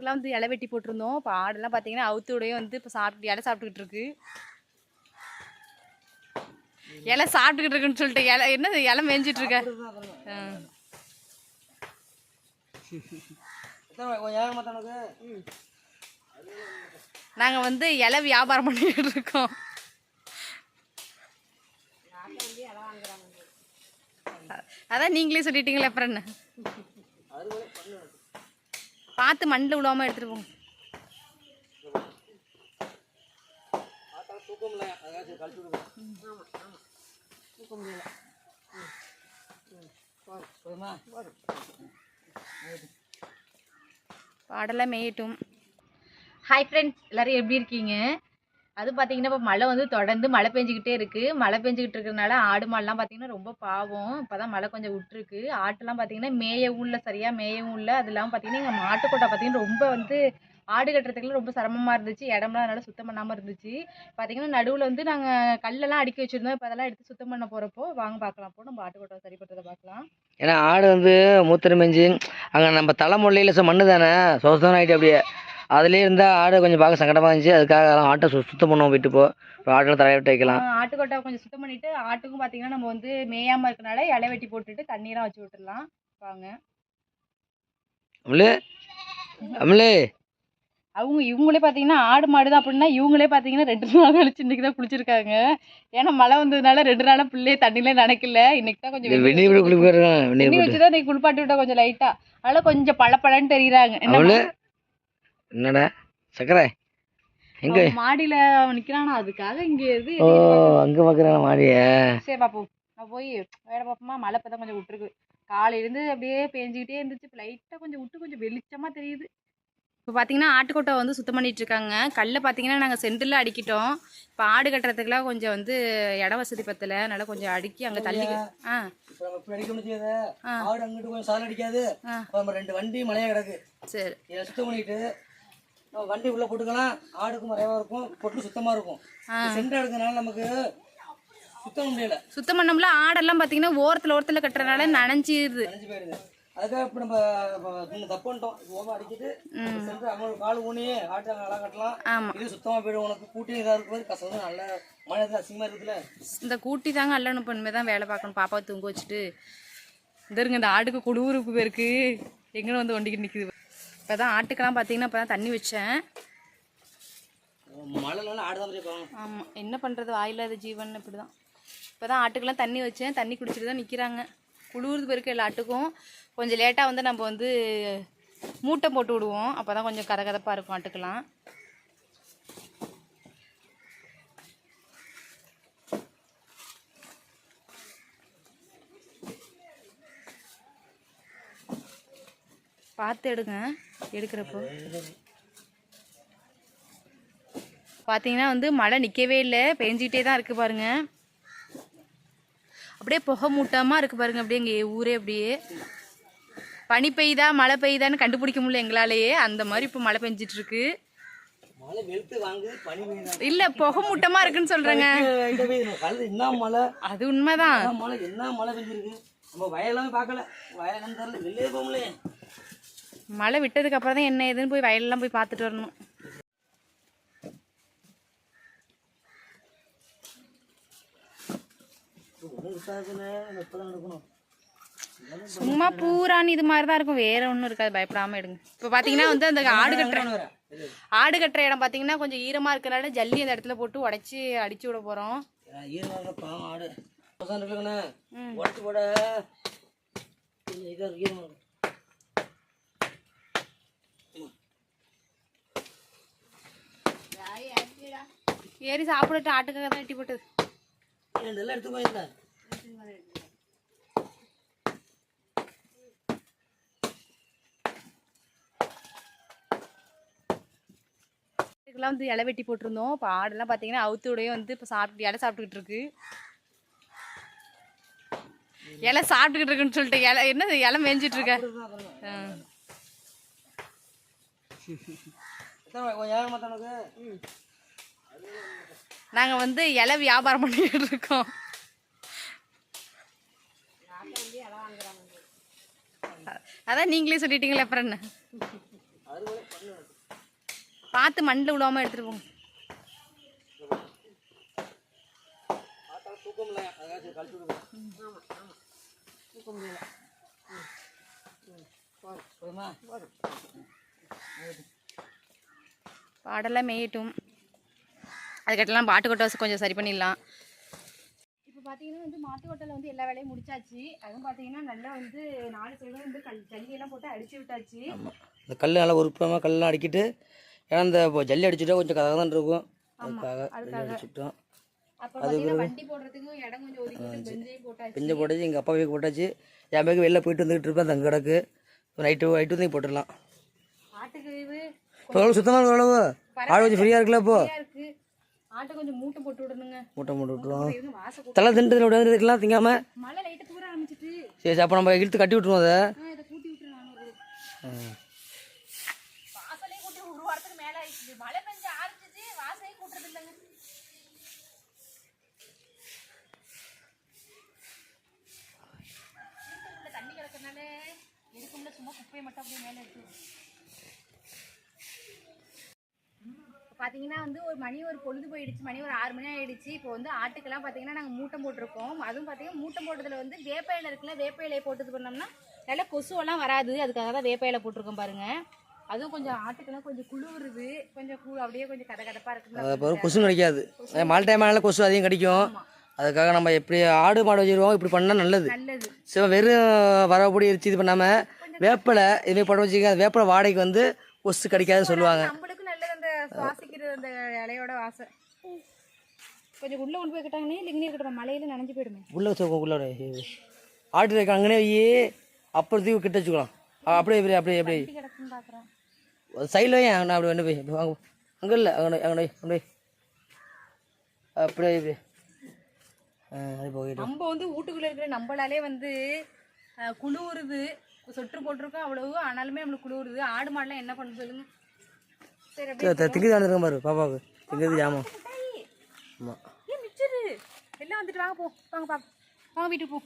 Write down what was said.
ஆட்டுக்கெல்லாம் வந்து இலை வெட்டி போட்டிருந்தோம். இப்போ ஆடெல்லாம் பார்த்தீங்கன்னா அவுத்தோடையே வந்து இப்போ இலை சாப்பிட்டுக்கிட்டு இருக்கு. இலை சாப்பிட்டுக்கிட்டு இருக்குன்னு சொல்லிட்டு என்ன இலை மேய்ஞ்சிட்டு இருக்க. நாங்கள் வந்து இலை வியாபாரம் பண்ணிக்கிட்டு இருக்கோம். அதான் நீங்களே சொல்லிட்டீங்களே, அப்புறம் என்ன. பார்த்து மண்ணில் விழாம எடுத்துட்டு போங்க. பாடெல்லாம் மேயட்டும். ஹாய் ஃப்ரெண்ட்ஸ், எல்லோரும் எப்படி இருக்கீங்க? அது பார்த்தீங்கன்னா இப்போ மழை வந்து தொடர்ந்து மழை பெஞ்சிக்கிட்டே இருக்குது. மழை பெஞ்சிக்கிட்டு இருக்கிறதுனால ஆடு மாடுலாம் பார்த்தீங்கன்னா ரொம்ப பாவம். இப்போ தான் மழை கொஞ்சம் விட்டுருக்கு. ஆட்டெல்லாம் பார்த்தீங்கன்னா மேயவும் இல்லை, சரியாக மேயவும் இல்லை. அது இல்லாமல் பார்த்தீங்கன்னா எங்கள் மாட்டுக்கொட்டை பார்த்தீங்கன்னா ரொம்ப வந்து ஆடு கட்டுறதுக்குலாம் ரொம்ப சிரமமாக இருந்துச்சு. இடம்லாம் அதனால் சுத்தம் பண்ணாமல் இருந்துச்சு. பார்த்தீங்கன்னா நடுவில் வந்து நாங்கள் கல்லெல்லாம் அடுக்கி வச்சுருந்தோம். இப்போ அதெல்லாம் எடுத்து சுத்தம் பண்ண போகிறப்போ வாங்க பார்க்கலாம். போ நம்ம ஆட்டுக்கொட்டை சரி பண்ணுறதை பார்க்கலாம். ஏன்னா ஆடு வந்து மூத்திரம் மெஞ்சி அங்கே நம்ம தலைமுறையில் மண்ணு தானே சொசம் ஆகிட்டு அப்படியே அதுலேயே இருந்தால் ஆடு கொஞ்சம் பார்க்க சங்கடமாக இருந்துச்சு. அதுக்காக ஆட்டை சுத்தம் பண்ணுவோம். போயிட்டு இப்போ ஆட்டெல்லாம் தலையிட்டு வைக்கலாம். ஆட்டுக்கொட்டை கொஞ்சம் சுத்தம் பண்ணிவிட்டு ஆட்டுக்கும் பார்த்தீங்கன்னா நம்ம வந்து மேயாமல் இருக்கனால இலை வெட்டி போட்டுட்டு தண்ணீராக வச்சு விட்டுடலாம். வாங்க. அமலே இவங்களே பார்த்தீங்கன்னா ஆடு மாடு தான் அப்படின்னா இவங்களே பார்த்தீங்கன்னா 2 நாள் கழிச்சு இன்றைக்கி தான் குளிச்சிருக்காங்க. ஏன்னா மழை வந்ததுனால 2 நாளாக பிள்ளையே தண்ணியிலே நினைக்கல. இன்னைக்கு தான் கொஞ்சம் வெண்ணி வச்சு தான் இன்னைக்கு குளிப்பாட்டி விட்டா கொஞ்சம் லைட்டாக. அதனால கொஞ்சம் பழப்பழன்னு தெரியுறாங்க. என்னடா சக்கரை எங்க மாடியில நிக்கிறானா, அதுக்காக இங்க எது அங்க பாக்குறான மாடிய. சரி பாப்போம், நான் போய் வேலை பார்ப்போமா. மழை இப்பதான் கொஞ்சம் விட்டுருக்கு. காலையில இருந்து அப்படியே பேஞ்சுக்கிட்டே இருந்துச்சு. இப்போ லைட்டா கொஞ்சம் விட்டு கொஞ்சம் வெளிச்சமா தெரியுது. இப்போ பார்த்தீங்கன்னா ஆட்டுக்கொட்டை வந்து சுத்தம் பண்ணிட்டு இருக்காங்க. கல்ல பார்த்தீங்கன்னா நாங்கள் சென்டரில் அடிக்கிட்டோம். இப்போ ஆடு கட்டுறதுக்குலாம் கொஞ்சம் வந்து இட வசதி பத்தலை, அதனால கொஞ்சம் அடுக்கி அங்கே தள்ளி. ஆடு அங்கிட்டு கொஞ்சம் சால் அடிக்காது. 2 வண்டி மழையா கிடக்கு. சரி, சுத்தம் பண்ணிட்டு வண்டி உள்ள போட்டுக்கலாம். ஆடுக்கும் மறைவா இருக்கும், பொட்டு சுத்தமா இருக்கும். சென்டர் எடுக்கிறதுனால நமக்கு சுத்தம் முடியல. சுத்தம் பண்ணோம்ல. ஆடெல்லாம் பார்த்தீங்கன்னா ஓரத்தில் கட்டுறதுனால நனைஞ்சிருது. அதுக்காக இப்போ நம்ம தப்பு பண்ணிட்டோம். ஓமா அடிக்கிட்டு சென்று அவங்க கால் ஊனி ஆட்டை நல்லா கட்டலாம். ஆமாம், இது சுத்தமாக போய்டும். உனக்கு கூட்டி இதாக இருக்கும்போது கஷ்டம் நல்ல மழை அசிங்கமாக இருக்குதுல்ல. இந்த கூட்டி தாங்க அல்லணும் பொண்ணுமே தான் வேலை பார்க்கணும். பாப்பாவை தூங்க வச்சுட்டு இருங்க. இந்த ஆட்டுக்கு குழுவுறுப்பு பேருக்கு எங்கே வந்து ஒண்டிக்கிட்டு நிற்குது. இப்போ தான் ஆட்டுக்கெல்லாம் பார்த்தீங்கன்னா இப்போ தான் தண்ணி வச்சேன். மழைனால ஆடு தான் போவாங்க. ஆமாம், என்ன பண்ணுறது, வாயில்லாத ஜீவன் இப்படி தான். இப்போ தான் ஆட்டுக்கெல்லாம் தண்ணி வச்சேன். தண்ணி குடிச்சிட்டு தான் நிற்கிறாங்க. குளிர்து பேருக்கு எல்லா ஆட்டுக்கும் கொஞ்சம் லேட்டாக வந்து நம்ம வந்து மூட்டை போட்டு விடுவோம். அப்போ தான் கொஞ்சம் கதகதப்பாக இருக்கும் ஆட்டுக்கெல்லாம். பார்த்து எடுங்க. எடுக்கிறப்போ பார்த்தீங்கன்னா வந்து மழை நிற்கவே இல்லை, பெஞ்சிக்கிட்டே தான் இருக்குது பாருங்க. அப்படியே புகை மூட்டமாக இருக்குது பாருங்க. அப்படியே எங்கள் ஊரே அப்படியே பனி பெய்யுதா மழை பெய்யுதான்னு கண்டுபிடிக்க முடியல எங்களாலேயே. அந்த மாதிரி இப்போ மழை பெஞ்சிட்டு இருக்கு. இல்ல புகை மூட்டமா இருக்குன்னு சொல்றேங்க. அது உண்மைதான். மழை விட்டதுக்கு அப்புறம் தான் என்ன ஏதுன்னு போய் வயலெல்லாம் போய் பார்த்துட்டு வரணும். சும்மா பூரான்னு இது மாதிரி தான் இருக்கும், வேற ஒன்றும் இருக்காது. பயப்படாம எடுங்க. இப்போ பார்த்தீங்கன்னா வந்து அந்த ஆடு கட்டுற இடம் பார்த்தீங்கன்னா கொஞ்சம் ஈரமாக இருக்கிறனால ஜல்லி அந்த இடத்துல போட்டு உடச்சி அடிச்சு விட போகிறோம். ஏறி சாப்பிடட்டு, ஆட்டுக்காக தான் எட்டி போட்டது. இதுக்கெல்லாம் வந்து இலை வெட்டி போட்டிருந்தோம். இப்போ ஆடெல்லாம் பார்த்தீங்கன்னா அவுத்தோடையே வந்து இப்போ இலை சாப்பிட்டுக்கிட்டு இருக்கு. இலை சாப்பிட்டுக்கிட்டு இருக்குன்னு சொல்லிட்டு இலை மேய்ஞ்சிட்டு இருக்க. நாங்கள் வந்து இலை வியாபாரம் பண்ணிக்கிட்டு இருக்கோம். அதான் நீங்களே சொல்லிட்டீங்களே, அப்புறம் என்ன. பார்த்து மண்ணில் விடாமல் எடுத்துகிட்டு போங்க. பாடெல்லாம் மேயட்டும். அதுக்கட்டெல்லாம் பாட்டு கொட்டை கொஞ்சம் சரி பண்ணிடலாம். இப்போ பார்த்தீங்கன்னா வந்து மாட்டு கொட்டையில் வந்து எல்லா வேலையும் முடிச்சாச்சு. அதுவும் பார்த்தீங்கன்னா நல்லா வந்து 4 சைடும் வந்து ஜல்லியெல்லாம் போட்டு அடிச்சு விட்டாச்சு. இந்த கல் நல்லா உருப்பமாக கல்லாம் அடிக்கிட்டு, ஏன்னா இந்த ஜல்லி அடிச்சுட்டா கொஞ்சம் கதை தான் இருக்கும். அதுக்காக அடிச்சுட்டோம். அது வண்டி போடுறதுக்கும் இடம் கொஞ்சம் ஒதுக்கிட்டு பெஞ்சையும் போட்டாச்சு. பெஞ்சை போட்டாச்சு, எங்கள் அப்பா போய் போட்டாச்சு. என் பேருக்கு வெளில போயிட்டு வந்துக்கிட்டு இருப்பேன். அங்கே கிடக்கு நைட்டு வந்து போட்டுடலாம். ஆட்டுக்கு இப்போ சுத்தமாக இருக்க அளவு ஆடு கொஞ்சம் ஃப்ரீயாக இருக்குல்ல இப்போ. ஆட்டை கொஞ்சம் மூட்டை போட்டு விடணுங்க. மூட்டை போட்டு விட்டுருவோம். தலை திண்டு விடுறதுக்கெல்லாம் திங்காம மழை லைட்டு தூர ஆரம்பிச்சிட்டு. சரி, அப்போ நம்ம இழுத்து கட்டி விட்டுருவோம். அதை கூட்டி விட்டுருவோம். வாசலே கூட்டி ஒரு வாரத்துக்கு மேலே ஆயிடுச்சு. மழை பெஞ்சு ஆரம்பிச்சிச்சு, வாசலே கூட்டுறது இல்லைங்க. தண்ணி கிடக்கிறதுனால எதுக்குள்ள சும்மா குப்பையை மட்டும் அப்படியே மேலே எடுத்து பார்த்தீங்கன்னா வந்து ஒரு பொழுது போயிடுச்சு. மணி ஒரு 6 மணி ஆயிடுச்சு. இப்போ வந்து ஆட்டுக்கெல்லாம் பார்த்தீங்கன்னா நாங்கள் மூட்டம் போட்டிருக்கோம். அதுவும் பார்த்தீங்கன்னா மூட்டம் போட்டதில் வந்து வேப்ப இலை இருக்குல்ல, வேப்ப இலையை போட்டு பண்ணோம்னா நல்லா கொசுவெல்லாம் வராது. அதுக்காக தான் வேப்ப இலை போட்டிருக்கோம் பாருங்க. அதுவும் கொஞ்சம் ஆட்டுக்கெல்லாம் கொஞ்சம் குளிருது, கொஞ்சம் அப்படியே கொஞ்சம் கதகதப்பாக இருக்குது. கொசு கிடைக்காது. மழை டைம்னால கொசு அதிகம் கிடைக்கும். அதுக்காக நம்ம எப்படி ஆடு மாடு வச்சுருவோம், இப்படி பண்ணால் நல்லது. சிவ வெறும் வரப்படி எரிச்சு இது பண்ணாமல் வேப்பலை இதுமாதிரி போட வச்சுக்க. வேப்பலை வாடகைக்கு வந்து கொசு கிடைக்காதுன்னு சொல்லுவாங்க. சுவாசிக்கிறது அந்த இலையோட வாசை. கொஞ்சம் உள்ள கொண்டு போய் கிட்டாங்கன்னே இல்லைங்கன்னே இருக்கட்டும், மழையில நனைஞ்சு போயிடுமே. உள்ள வச்சுக்கோங்க. உள்ளோட ஆட்டு இருக்க அங்கனே அப்புறத்தையும் கிட்ட வச்சுக்கலாம். அப்படியே கிடக்குன்னு பார்க்குறேன். சைடில் நான் அப்படி வந்து போய் வாங்க. அங்கே இல்லை, அங்கே அப்படியே அப்படியே நம்ம வந்து வீட்டுக்குள்ள இருக்கிற நம்மளாலே வந்து குளிருது. சொட்டு போட்டிருக்கோம் அவ்வளவு, ஆனாலுமே நம்மளுக்கு குளிருது. ஆடு மாடெல்லாம் என்ன பண்ண சொல்லுங்க. திங்கிறது வந்துருக்க பாரு பாப்பாவுக்கு திங்கிறது ஜாமான். எல்லாம் வந்துட்டு வாங்க போ, வாங்க வீட்டுக்கு போ.